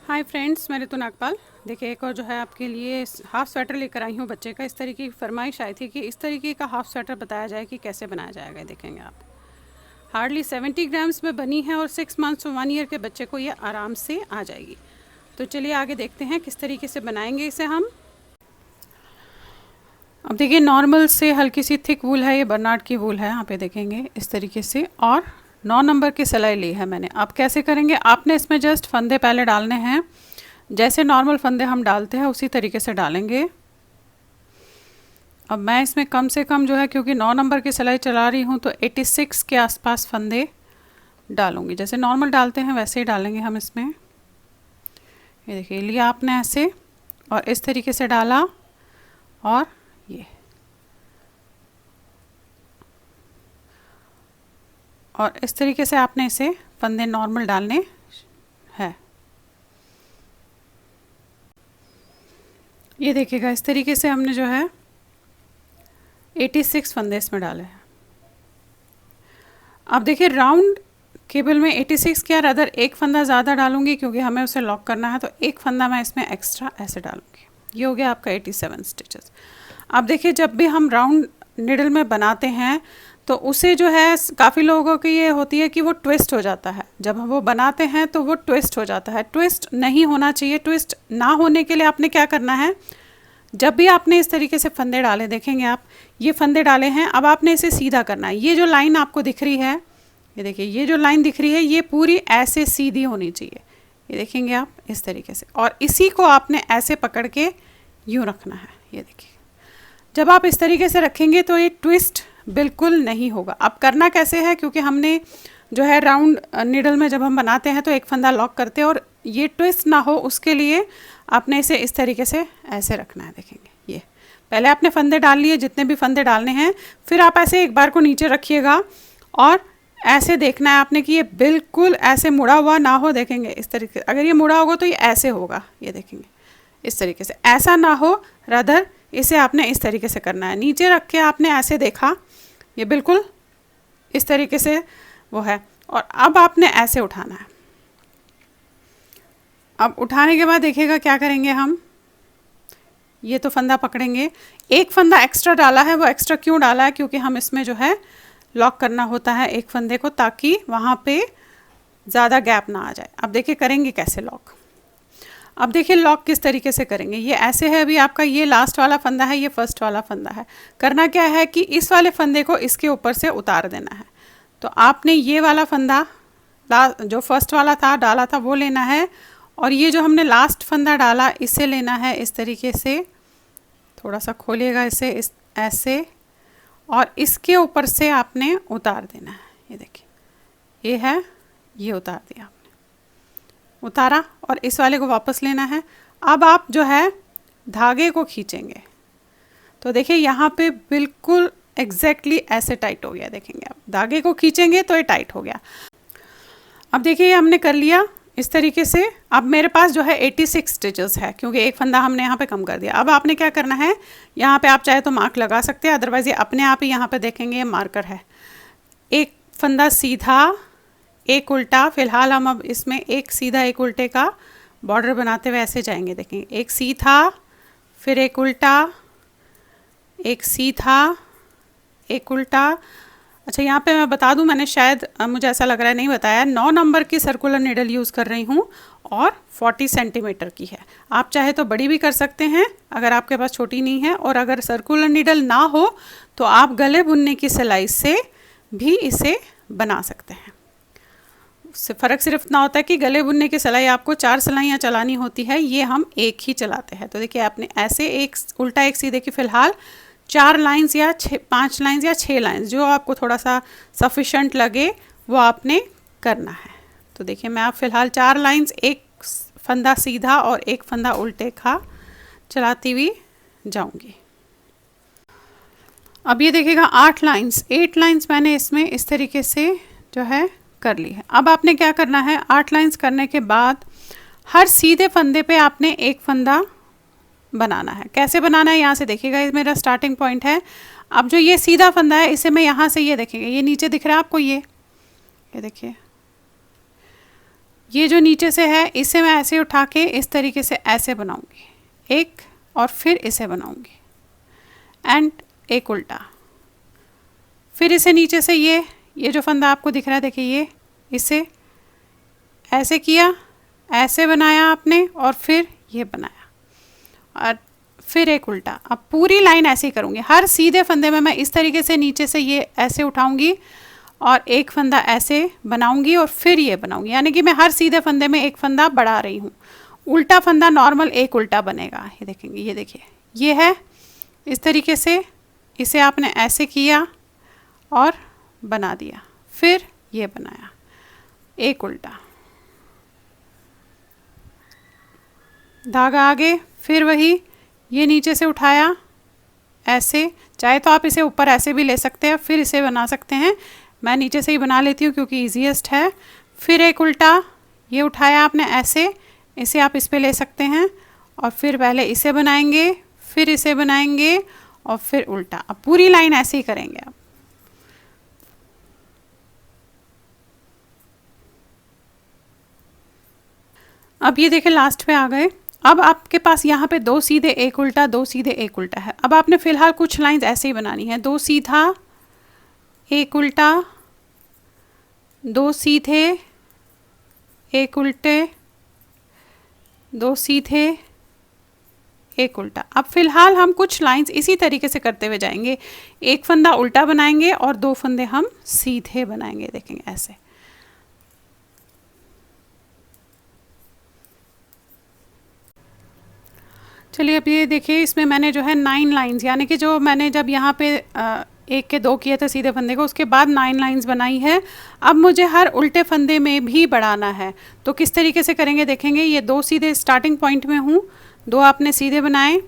Hi friends, मैं ऋतु नागपाल। देखिए, एक और जो है आपके लिए हाफ़ स्वेटर लेकर आई हूँ बच्चे का। इस तरीके की फरमाइश आई थी कि इस तरीके का हाफ़ स्वेटर बताया जाए कि कैसे बनाया जाएगा। देखेंगे आप, हार्डली 70 ग्राम्स में बनी है और 6 मंथ्स और 1 ईयर के बच्चे को ये आराम से आ जाएगी। तो चलिए आगे देखते हैं किस तरीके से बनाएंगे इसे हम। अब देखिए, नॉर्मल से हल्की सी थिक वूल है, ये बर्नार्ड की वूल है। यहाँ पे देखेंगे इस तरीके से, और 9 नंबर की सिलाई ली है मैंने। अब कैसे करेंगे, आपने इसमें जस्ट फंदे पहले डालने हैं, जैसे नॉर्मल फंदे हम डालते हैं उसी तरीके से डालेंगे। अब मैं इसमें कम से कम जो है, क्योंकि 9 नंबर की सिलाई चला रही हूँ, तो 86 के आसपास फंदे डालूंगी। जैसे नॉर्मल डालते हैं वैसे ही डालेंगे हम इसमें। ये देखिए, लिया आपने ऐसे और इस तरीके से डाला, और ये और इस तरीके से आपने इसे फंदे नॉर्मल डालने हैं। ये देखिएगा, इस तरीके से हमने जो है 86 फंदे इसमें डाले हैं। अब देखिए, राउंड केबल में 86 के अदर एक फंदा ज़्यादा डालूंगी, क्योंकि हमें उसे लॉक करना है, तो एक फंदा मैं इसमें एक्स्ट्रा ऐसे डालूंगी। ये हो गया आपका 87 स्टिचेस। अब देखिए, जब भी हम राउंड निडल में बनाते हैं तो उसे जो है, काफ़ी लोगों की ये होती है कि वो ट्विस्ट हो जाता है। जब हम वो बनाते हैं तो वो ट्विस्ट हो जाता है। ट्विस्ट नहीं होना चाहिए। ट्विस्ट ना होने के लिए आपने क्या करना है, जब भी आपने इस तरीके से फंदे डाले, देखेंगे आप, ये फंदे डाले हैं, अब आपने इसे सीधा करना है। ये जो लाइन आपको दिख रही है, ये देखिए, ये जो लाइन दिख रही है, ये पूरी ऐसे सीधी होनी चाहिए। ये देखेंगे आप इस तरीके से, और इसी को आपने ऐसे पकड़ के यूँ रखना है। ये देखिए, जब आप इस तरीके से रखेंगे तो ये ट्विस्ट बिल्कुल नहीं होगा। अब करना कैसे है, क्योंकि हमने जो है राउंड निडल में जब हम बनाते हैं तो एक फंदा लॉक करते हैं, और ये ट्विस्ट ना हो उसके लिए आपने इसे इस तरीके से ऐसे रखना है। देखेंगे, ये पहले आपने फंदे डाल लिए, जितने भी फंदे डालने हैं, फिर आप ऐसे एक बार को नीचे रखिएगा और ऐसे देखना है आपने कि ये बिल्कुल ऐसे मुड़ा हुआ ना हो। देखेंगे इस तरीके, अगर ये मुड़ा होगा तो ये ऐसे होगा। ये देखेंगे इस तरीके से, ऐसा ना हो, रादर इसे आपने इस तरीके से करना है। नीचे रख के आपने ऐसे देखा, ये बिल्कुल इस तरीके से वो है, और अब आपने ऐसे उठाना है। अब उठाने के बाद देखिएगा क्या करेंगे हम, ये तो फंदा पकड़ेंगे। एक फंदा एक्स्ट्रा डाला है, वो एक्स्ट्रा क्यों डाला है, क्योंकि हम इसमें जो है लॉक करना होता है एक फंदे को, ताकि वहाँ पे ज़्यादा गैप ना आ जाए। अब देखिए करेंगे कैसे लॉक। अब देखिए लॉक किस तरीके से करेंगे। ये ऐसे है, अभी आपका ये लास्ट वाला फंदा है, ये फर्स्ट वाला फंदा है। करना क्या है कि इस वाले फंदे को इसके ऊपर से उतार देना है। तो आपने ये वाला फंदा जो फर्स्ट वाला था डाला था वो लेना है, और ये जो हमने लास्ट फंदा डाला इसे लेना है इस तरीके से। थोड़ा सा खोलिएगा इसे इस ऐसे, और इसके ऊपर से आपने उतार देना है। ये देखिए, ये है, ये उतार दिया आपने, उतारा, और इस वाले को वापस लेना है। अब आप जो है धागे को खींचेंगे, तो देखिए यहाँ पे बिल्कुल एग्जैक्टली ऐसे टाइट हो गया। देखेंगे आप, धागे को खींचेंगे तो ये टाइट हो गया। अब देखिए, ये हमने कर लिया इस तरीके से। अब मेरे पास जो है 86 स्टिचेस है, क्योंकि एक फंदा हमने यहाँ पे कम कर दिया। अब आपने क्या करना है, यहाँ पे आप चाहे तो मार्क लगा सकते हैं, अदरवाइज ये अपने आप ही यहाँ पे देखेंगे ये मार्कर है। एक फंदा सीधा, एक उल्टा। फिलहाल हम अब इसमें एक सीधा एक उल्टे का बॉर्डर बनाते हुए ऐसे जाएंगे। देखेंगे, एक सीधा, फिर एक उल्टा, एक सीधा, एक उल्टा। अच्छा, यहाँ पे मैं बता दूँ, मैंने शायद मुझे ऐसा लग रहा है नहीं बताया, 9 नंबर की सर्कुलर निडल यूज़ कर रही हूँ और 40 सेंटीमीटर की है। आप चाहे तो बड़ी भी कर सकते हैं अगर आपके पास छोटी नहीं है, और अगर सर्कुलर निडल ना हो तो आप गले बुनने की सिलाई से भी इसे बना सकते हैं। उससे फ़र्क सिर्फ इतना होता है कि गले बुनने की सिलाई आपको 4 सिलाइयाँ चलानी होती है, ये हम एक ही चलाते हैं। तो देखिए, आपने ऐसे एक उल्टा एक सीधे की फ़िलहाल 4 लाइंस या 5 लाइंस या 6 लाइंस, जो आपको थोड़ा सा सफिशेंट लगे वो आपने करना है। तो देखिए, मैं आप फ़िलहाल 4 लाइंस, एक फंदा सीधा और एक फंदा उल्टे का चलाती हुई जाऊंगी। अब ये देखिएगा 8 लाइंस मैंने इसमें इस तरीके से जो है कर ली है। अब आपने क्या करना है, 8 लाइंस करने के बाद हर सीधे फंदे पे आपने एक फंदा बनाना है। कैसे बनाना है, यहाँ से देखिएगा, ये मेरा स्टार्टिंग पॉइंट है। अब जो ये सीधा फंदा है, इसे मैं यहाँ से, ये देखेंगे, ये नीचे दिख रहा है आपको, ये देखिए, ये जो नीचे से है इसे मैं ऐसे उठा के इस तरीके से ऐसे बनाऊंगी, एक, और फिर इसे बनाऊंगी एंड एक उल्टा, फिर इसे नीचे से ये जो फंदा आपको दिख रहा है देखिए, ये इसे ऐसे किया, ऐसे बनाया आपने, और फिर ये बनाया और फिर एक उल्टा। अब पूरी लाइन ऐसे ही करूँगी, हर सीधे फंदे में मैं इस तरीके से नीचे से ये ऐसे उठाऊंगी और एक फंदा ऐसे बनाऊंगी और फिर ये बनाऊंगी, यानी कि मैं हर सीधे फंदे में एक फंदा बढ़ा रही हूँ। उल्टा फंदा नॉर्मल एक उल्टा बनेगा, ये देखेंगे, ये देखिए ये है इस तरीके से, इसे आपने ऐसे किया और बना दिया, फिर ये बनाया एक उल्टा, धागा आगे, फिर वही ये नीचे से उठाया ऐसे, चाहे तो आप इसे ऊपर ऐसे भी ले सकते हैं, फिर इसे बना सकते हैं, मैं नीचे से ही बना लेती हूँ क्योंकि ईजीएस्ट है। फिर एक उल्टा, ये उठाया आपने ऐसे, इसे आप इस पे ले सकते हैं और फिर पहले इसे बनाएंगे, फिर इसे बनाएंगे और फिर उल्टा। अब पूरी लाइन ऐसे ही करेंगे आप। अब ये देखिए लास्ट पे आ गए। अब आपके पास यहाँ पे दो सीधे एक उल्टा, दो सीधे एक उल्टा है। अब आपने फिलहाल कुछ लाइंस ऐसे ही बनानी है, दो सीधा एक उल्टा, दो सीधे एक उल्टे, दो सीधे एक उल्टा। अब फिलहाल हम कुछ लाइंस इसी तरीके से करते हुए जाएंगे, एक फंदा उल्टा बनाएंगे और दो फंदे हम सीधे बनाएंगे, देखेंगे ऐसे। चलिए अब ये देखिए, इसमें मैंने जो है 9 लाइंस, यानी कि जो मैंने जब यहाँ पे एक के दो किए थे सीधे फंदे को, उसके बाद 9 लाइंस बनाई है। अब मुझे हर उल्टे फंदे में भी बढ़ाना है, तो किस तरीके से करेंगे देखेंगे। ये दो सीधे स्टार्टिंग पॉइंट में हूँ, दो आपने सीधे बनाए,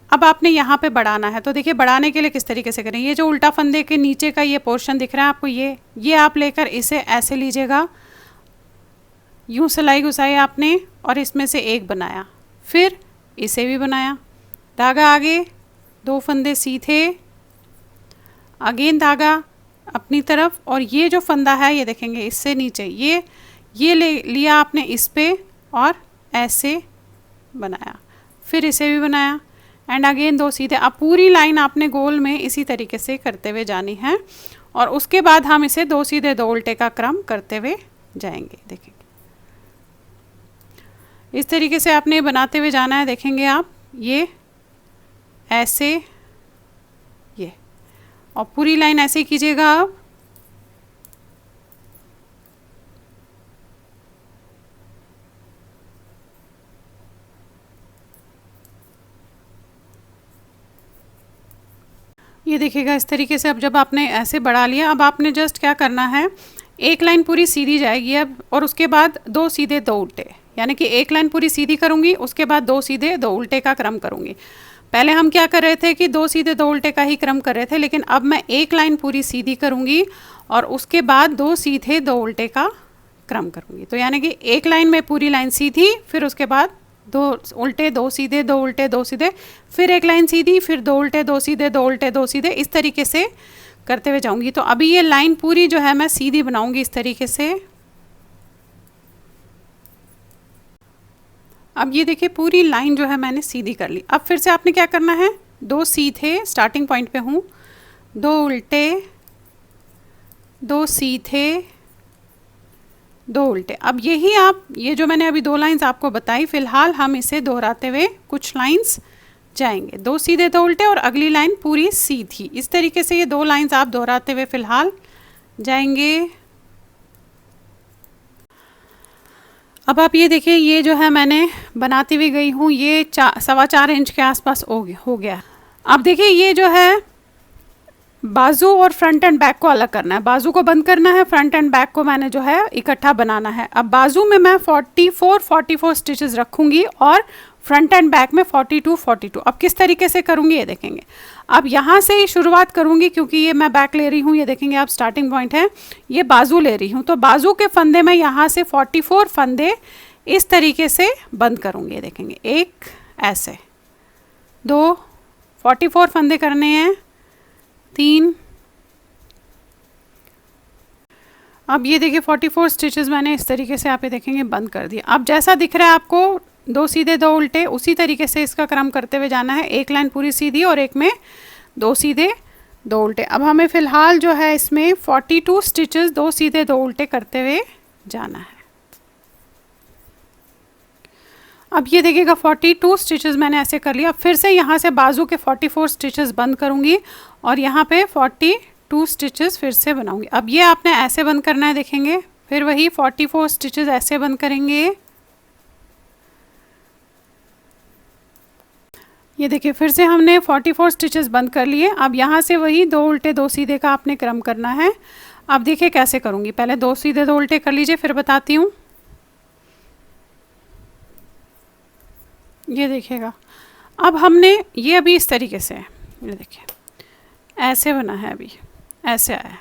अब आपने यहाँ पे बढ़ाना है। तो देखिए बढ़ाने के लिए किस तरीके से करें, ये जो उल्टा फंदे के नीचे का ये पोर्शन दिख रहा है आपको, ये आप लेकर इसे ऐसे लीजिएगा, यूँ सिलाई घुसाई आपने और इसमें से एक बनाया, फिर इसे भी बनाया, धागा आगे, दो फंदे सीधे, अगेन धागा अपनी तरफ, और ये जो फंदा है ये देखेंगे इससे नीचे, ये ले लिया आपने इस पे और ऐसे बनाया, फिर इसे भी बनाया एंड अगेन दो सीधे। अब पूरी लाइन आपने गोल में इसी तरीके से करते हुए जानी है और उसके बाद हम इसे दो सीधे दो उल्टे का क्रम करते हुए जाएंगे। देखेंगे इस तरीके से आपने बनाते हुए जाना है, देखेंगे आप ये ऐसे, ये, और पूरी लाइन ऐसे ही कीजिएगा आप। ये देखिएगा इस तरीके से। अब जब आपने ऐसे बढ़ा लिया, अब आपने जस्ट क्या करना है, एक लाइन पूरी सीधी जाएगी अब, और उसके बाद दो सीधे दो उल्टे, यानी कि एक लाइन पूरी सीधी करूँगी, उसके बाद दो सीधे दो उल्टे का क्रम करूँगी। पहले हम क्या कर रहे थे कि दो सीधे दो उल्टे का ही क्रम कर रहे थे, लेकिन अब मैं एक लाइन पूरी सीधी करूँगी और उसके बाद दो सीधे दो उल्टे का क्रम करूँगी। तो यानी कि एक लाइन में पूरी लाइन सीधी, फिर उसके बाद दो उल्टे, दो सीधे, दो उल्टे, दो सीधे, फिर एक लाइन सीधी, फिर दो उल्टे, दो सीधे, दो उल्टे, दो सीधे, इस तरीके से करते हुए जाऊँगी। तो अभी ये लाइन पूरी जो है मैं सीधी बनाऊँगी इस तरीके से। अब ये देखिए पूरी लाइन जो है मैंने सीधी कर ली। अब फिर से आपने क्या करना है, दो सीधे स्टार्टिंग पॉइंट पे हूँ, दो उल्टे, दो सीधे, दो उल्टे। अब यही आप, ये जो मैंने अभी दो लाइंस आपको बताई, फिलहाल हम इसे दोहराते हुए कुछ लाइंस जाएंगे, दो सीधे दो उल्टे और अगली लाइन पूरी सीधी। इस तरीके से ये दो लाइंस आप दोहराते हुए फिलहाल जाएंगे। अब आप ये देखिए, ये जो है मैंने बनाती हुई गई हूँ, ये 4.25 इंच के आसपास हो गया। अब देखिए ये जो है बाजू और फ्रंट एंड बैक को अलग करना है, बाजू को बंद करना है, फ्रंट एंड बैक को मैंने जो है इकट्ठा बनाना है। अब बाजू में मैं 44 स्टिचेस रखूँगी और फ्रंट एंड बैक में 42। अब किस तरीके से करूँगी ये देखेंगे। अब यहाँ से ही शुरुआत करूँगी क्योंकि ये मैं बैक ले रही हूँ, ये देखेंगे आप स्टार्टिंग पॉइंट है, ये बाजू ले रही हूँ, तो बाजू के फंदे में यहाँ से 44 फंदे इस तरीके से बंद करूँगी। ये देखेंगे एक ऐसे, दो, 44 फंदे करने हैं, 3, अब ये देखिए 44 स्टिचेस मैंने इस तरीके से आप ये देखेंगे बंद कर दिया। अब जैसा दिख रहा है आपको 2 सीधे 2 उल्टे, उसी तरीके से इसका क्रम करते हुए जाना है। एक लाइन पूरी सीधी और एक में 2 सीधे 2 उल्टे। अब हमें फ़िलहाल जो है इसमें 42 स्टिचेस 2 सीधे 2 उल्टे करते हुए जाना है। अब ये देखिएगा 42 स्टिचेस मैंने ऐसे कर लिया। फिर से यहाँ से बाजू के 44 स्टिचेस बंद करूँगी और यहाँ पे 42 स्टिचेस फिर से बनाऊँगी। अब ये आपने ऐसे बंद करना है, देखेंगे। फिर वही 44 स्टिचेस ऐसे बंद करेंगे। ये देखिए फिर से हमने 44 स्टिचेस बंद कर लिए। अब यहाँ से वही 2 उल्टे 2 सीधे का आपने क्रम करना है। अब देखिए कैसे करूँगी, पहले 2 सीधे 2 उल्टे कर लीजिए, फिर बताती हूँ। ये देखिएगा अब हमने ये अभी इस तरीके से, ये देखिए ऐसे बना है, अभी ऐसे आया है।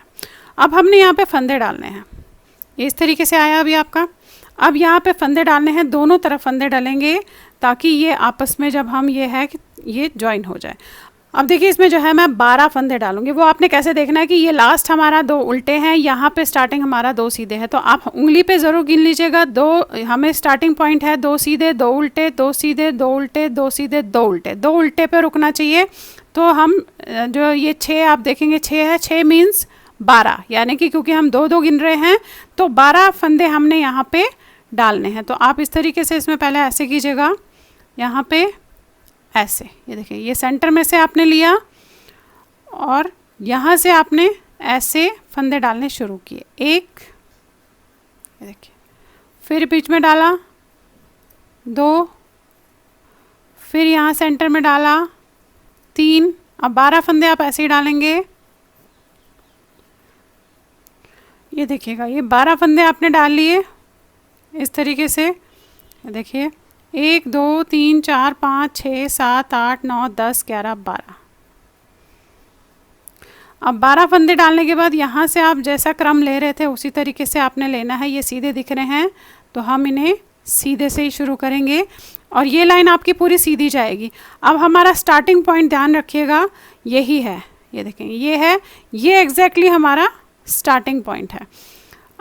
अब हमने यहाँ पे फंदे डालने हैं। ये इस तरीके से आया अभी आपका। अब यहाँ पे फंदे डालने हैं, दोनों तरफ फंदे डालेंगे ताकि ये आपस में जब हम ये है कि ये ज्वाइन हो जाए। अब देखिए इसमें जो है मैं 12 फंदे डालूंगी। वो आपने कैसे देखना है कि ये लास्ट हमारा 2 उल्टे हैं, यहाँ पे स्टार्टिंग हमारा 2 सीधे है, तो आप उंगली पे ज़रूर गिन लीजिएगा। 2 हमें स्टार्टिंग पॉइंट है, 2 सीधे 2 उल्टे 2 सीधे 2 उल्टे 2 सीधे 2 उल्टे, 2 उल्टे पे रुकना चाहिए। तो हम जो ये 6 आप देखेंगे 6 है, 6 मीन्स 12, यानी कि क्योंकि हम 2 2 गिन रहे हैं तो 12 फंदे हमने यहाँ पे डालने हैं। तो आप इस तरीके से इसमें पहले ऐसे कीजिएगा, यहाँ पे ऐसे, ये देखिए ये सेंटर में से आपने लिया और यहाँ से आपने ऐसे फंदे डालने शुरू किए। एक, ये देखिए, फिर बीच में डाला 2, फिर यहाँ सेंटर में डाला 3। अब 12 फंदे आप ऐसे ही डालेंगे। ये देखिएगा ये 12 फंदे आपने डाल लिए इस तरीके से। देखिए 1 2 3 4 5 6 7 8 9 10 11 12। अब 12 फंदे डालने के बाद यहाँ से आप जैसा क्रम ले रहे थे उसी तरीके से आपने लेना है। ये सीधे दिख रहे हैं तो हम इन्हें सीधे से ही शुरू करेंगे और ये लाइन आपकी पूरी सीधी जाएगी। अब हमारा स्टार्टिंग पॉइंट ध्यान रखिएगा यही है, ये देखें ये है, ये एग्जैक्टली हमारा स्टार्टिंग पॉइंट है।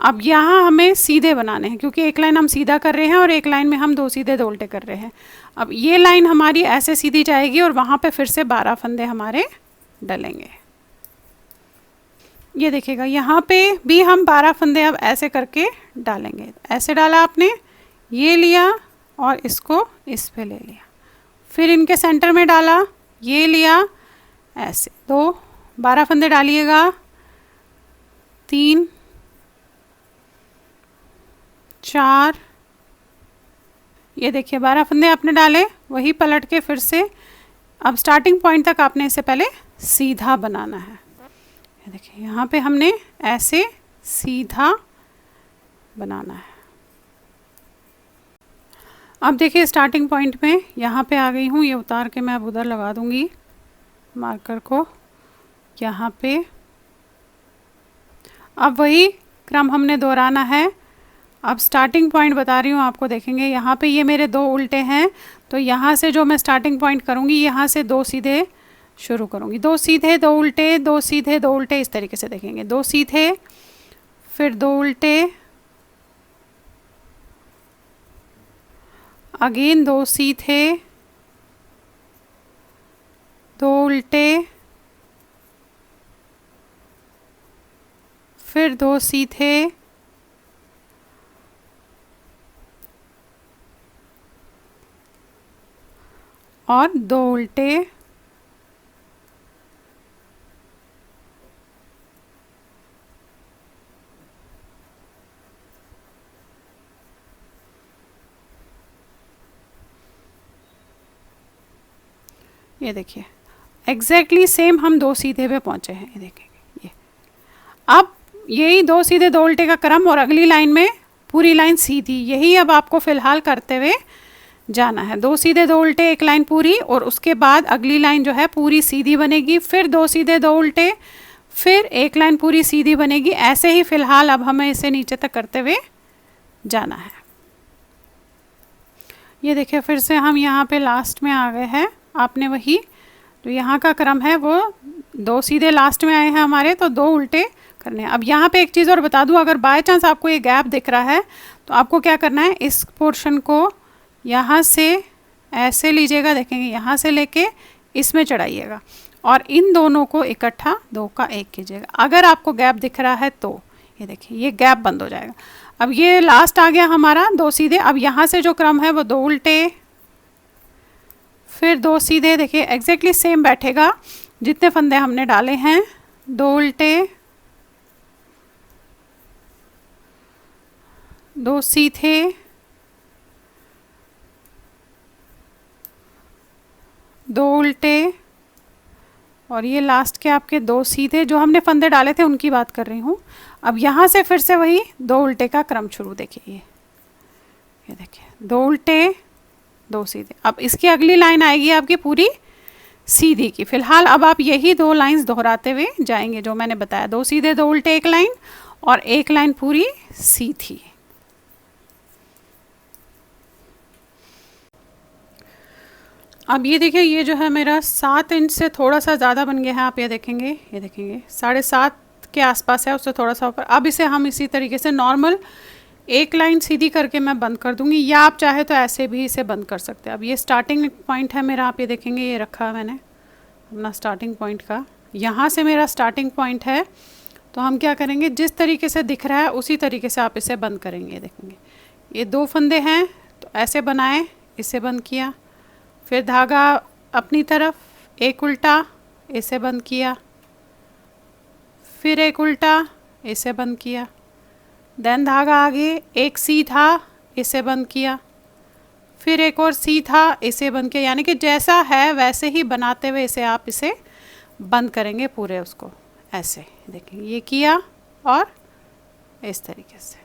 अब यहाँ हमें सीधे बनाने हैं क्योंकि एक लाइन हम सीधा कर रहे हैं और एक लाइन में हम 2 सीधे 2 उल्टे कर रहे हैं। अब ये लाइन हमारी ऐसे सीधी जाएगी और वहाँ पे फिर से 12 फंदे हमारे डलेंगे। ये देखिएगा यहाँ पे भी हम 12 फंदे अब ऐसे करके डालेंगे। ऐसे डाला आपने, ये लिया और इसको इस पे ले लिया, फिर इनके सेंटर में डाला, ये लिया, ऐसे 2 12 फंदे डालिएगा, 3 4, ये देखिए 12 फंदे आपने डाले। वही पलट के फिर से अब स्टार्टिंग पॉइंट तक आपने इसे पहले सीधा बनाना है। ये देखिए यहाँ पे हमने ऐसे सीधा बनाना है। अब देखिए स्टार्टिंग पॉइंट में यहाँ पे आ गई हूँ, ये उतार के मैं अब उधर लगा दूँगी मार्कर को यहाँ पे। अब वही क्रम हमने दोहराना है। अब स्टार्टिंग पॉइंट बता रही हूँ आपको, देखेंगे यहाँ पे ये मेरे 2 उल्टे हैं तो यहाँ से जो मैं स्टार्टिंग पॉइंट करूँगी यहाँ से 2 सीधे शुरू करूँगी, 2 सीधे 2 उल्टे 2 सीधे 2 उल्टे, इस तरीके से देखेंगे 2 सीधे फिर 2 उल्टे, अगेन 2 सीधे 2 उल्टे, फिर 2 सीधे और 2 उल्टे, ये देखिए एग्जैक्टली सेम हम 2 सीधे पे पहुंचे हैं। ये देखेंगे ये अब यही 2 सीधे 2 उल्टे का क्रम और अगली लाइन में पूरी लाइन सीधी, यही अब आपको फ़िलहाल करते हुए जाना है। 2 सीधे 2 उल्टे एक लाइन पूरी और उसके बाद अगली लाइन जो है पूरी सीधी बनेगी, फिर 2 सीधे 2 उल्टे, फिर एक लाइन पूरी सीधी बनेगी। ऐसे ही फ़िलहाल अब हमें इसे नीचे तक करते हुए जाना है। ये देखिए फिर से हम यहाँ पे लास्ट में आ गए हैं। आपने वही तो यहाँ का क्रम है वो 2 सीधे लास्ट में आए हैं हमारे, तो 2 उल्टे करने हैं। अब यहाँ पे एक चीज़ और बता दूँ, अगर बाय चांस आपको ये गैप दिख रहा है तो आपको क्या करना है, इस पोर्शन को यहाँ से ऐसे लीजिएगा, देखेंगे यहाँ से लेके इसमें चढ़ाइएगा और इन दोनों को इकट्ठा 2 का 1 कीजिएगा। अगर आपको गैप दिख रहा है तो ये देखिए ये गैप बंद हो जाएगा। अब ये लास्ट आ गया हमारा 2 सीधे। अब यहाँ से जो क्रम है वो 2 उल्टे फिर 2 सीधे, देखिए एग्जैक्टली सेम बैठेगा जितने फंदे हमने डाले हैं। 2 उल्टे 2 सीधे 2 उल्टे और ये लास्ट के आपके 2 सीधे। जो हमने फंदे डाले थे उनकी बात कर रही हूँ। अब यहाँ से फिर से वही 2 उल्टे का क्रम शुरू, देखिए ये देखिए 2 उल्टे 2 सीधे। अब इसकी अगली लाइन आएगी आपकी पूरी सीधी की। फिलहाल अब आप यही 2 लाइंस दोहराते हुए जाएंगे जो मैंने बताया, 2 सीधे 2 उल्टे 1 लाइन और 1 लाइन पूरी सीधी। अब ये देखिए ये जो है मेरा 7 इंच से थोड़ा सा ज़्यादा बन गया है। आप ये देखेंगे 7.5 के आसपास है, उससे थोड़ा सा ऊपर। अब इसे हम इसी तरीके से नॉर्मल 1 लाइन सीधी करके मैं बंद कर दूंगी, या आप चाहे तो ऐसे भी इसे बंद कर सकते हैं। अब ये स्टार्टिंग पॉइंट है मेरा, आप ये देखेंगे ये रखा है मैंने अपना स्टार्टिंग पॉइंट का। यहाँ से मेरा स्टार्टिंग पॉइंट है, तो हम क्या करेंगे, जिस तरीके से दिख रहा है उसी तरीके से आप इसे बंद करेंगे। देखेंगे ये 2 फंदे हैं तो ऐसे बनाए, इसे बंद किया, फिर धागा अपनी तरफ 1 उल्टा, इसे बंद किया, फिर 1 उल्टा, इसे बंद किया, देन धागा आगे 1 सीधा, इसे बंद किया, फिर 1 और सीधा, इसे बंद किया। यानी कि जैसा है वैसे ही बनाते हुए इसे आप इसे बंद करेंगे पूरे उसको ऐसे। देखिए ये किया और इस तरीके से।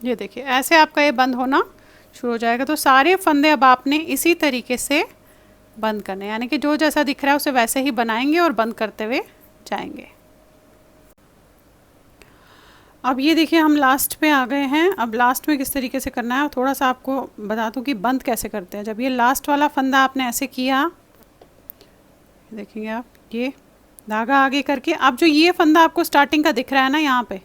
ये देखिए ऐसे आपका ये बंद होना शुरू हो जाएगा। तो सारे फंदे अब आपने इसी तरीके से बंद करने, यानी कि जो जैसा दिख रहा है उसे वैसे ही बनाएंगे और बंद करते हुए जाएंगे। अब ये देखिए हम लास्ट पे आ गए हैं। अब लास्ट में किस तरीके से करना है थोड़ा सा आपको बता दूं कि बंद कैसे करते हैं। जब ये लास्ट वाला फंदा आपने ऐसे किया, देखेंगे आप ये धागा आगे करके, अब जो ये फंदा आपको स्टार्टिंग का दिख रहा है ना यहाँ पे,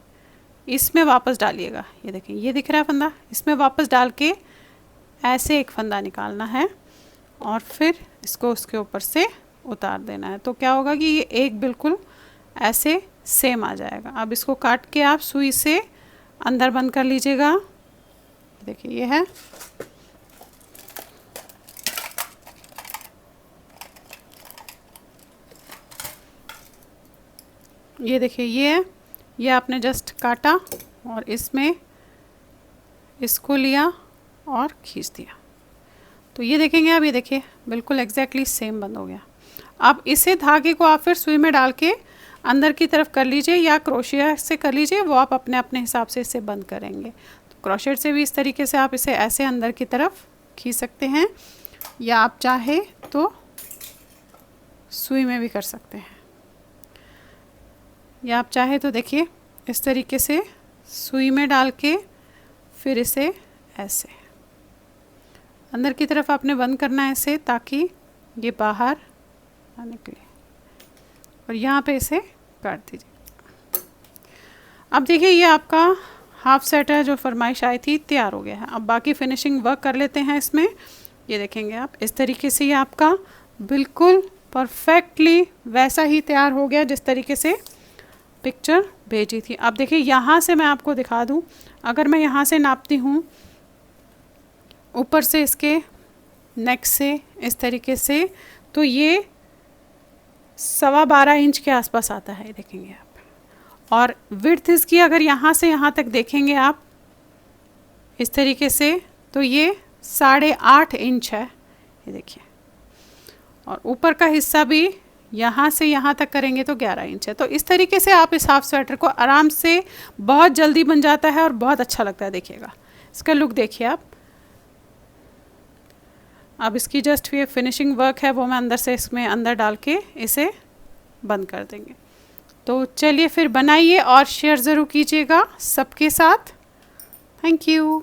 इसमें वापस डालिएगा। ये देखिए ये दिख रहा है फंदा, इसमें वापस डाल के ऐसे एक फंदा निकालना है और फिर इसको उसके ऊपर से उतार देना है। तो क्या होगा कि ये एक बिल्कुल ऐसे सेम आ जाएगा। अब इसको काट के आप सुई से अंदर बंद कर लीजिएगा। देखिए ये है, ये देखिए ये है, ये आपने जस्ट काटा और इसमें इसको लिया और खींच दिया। तो ये देखेंगे आप, ये देखिए बिल्कुल एग्जैक्टली सेम बंद हो गया। अब इसे धागे को आप फिर सुई में डाल के अंदर की तरफ कर लीजिए या क्रोशिया से कर लीजिए, वो आप अपने अपने हिसाब से इसे बंद करेंगे। तो क्रोशेट से भी इस तरीके से आप इसे ऐसे अंदर की तरफ खींच सकते हैं, या आप चाहे तो सुई में भी कर सकते हैं, या आप चाहे तो देखिए इस तरीके से सुई में डाल के फिर इसे ऐसे अंदर की तरफ आपने बंद करना है इसे, ताकि ये बाहर ना निकले, और यहाँ पे इसे काट दीजिए। अब देखिए ये आपका हाफ सेट है जो फरमाइश आई थी, तैयार हो गया है। अब बाकी फिनिशिंग वर्क कर लेते हैं इसमें। ये देखेंगे आप इस तरीके से ये आपका बिल्कुल परफेक्टली वैसा ही तैयार हो गया जिस तरीके से पिक्चर भेजी थी। अब देखिए यहाँ से मैं आपको दिखा दूँ, अगर मैं यहाँ से नापती हूँ ऊपर से इसके नेक से इस तरीके से, तो ये 12.25 इंच के आसपास आता है, देखेंगे आप। और विड्थ इसकी अगर यहाँ से यहाँ तक देखेंगे आप इस तरीके से, तो ये 8.5 इंच है, ये देखिए। और ऊपर का हिस्सा भी यहाँ से यहाँ तक करेंगे तो 11 इंच है। तो इस तरीके से आप इस हाफ स्वेटर को आराम से, बहुत जल्दी बन जाता है और बहुत अच्छा लगता है। देखिएगा इसका लुक देखिए आप। अब इसकी जस्ट ये फिनिशिंग वर्क है वो मैं अंदर से इसमें अंदर डाल के इसे बंद कर देंगे। तो चलिए फिर बनाइए और शेयर ज़रूर कीजिएगा सबके साथ। Thank you.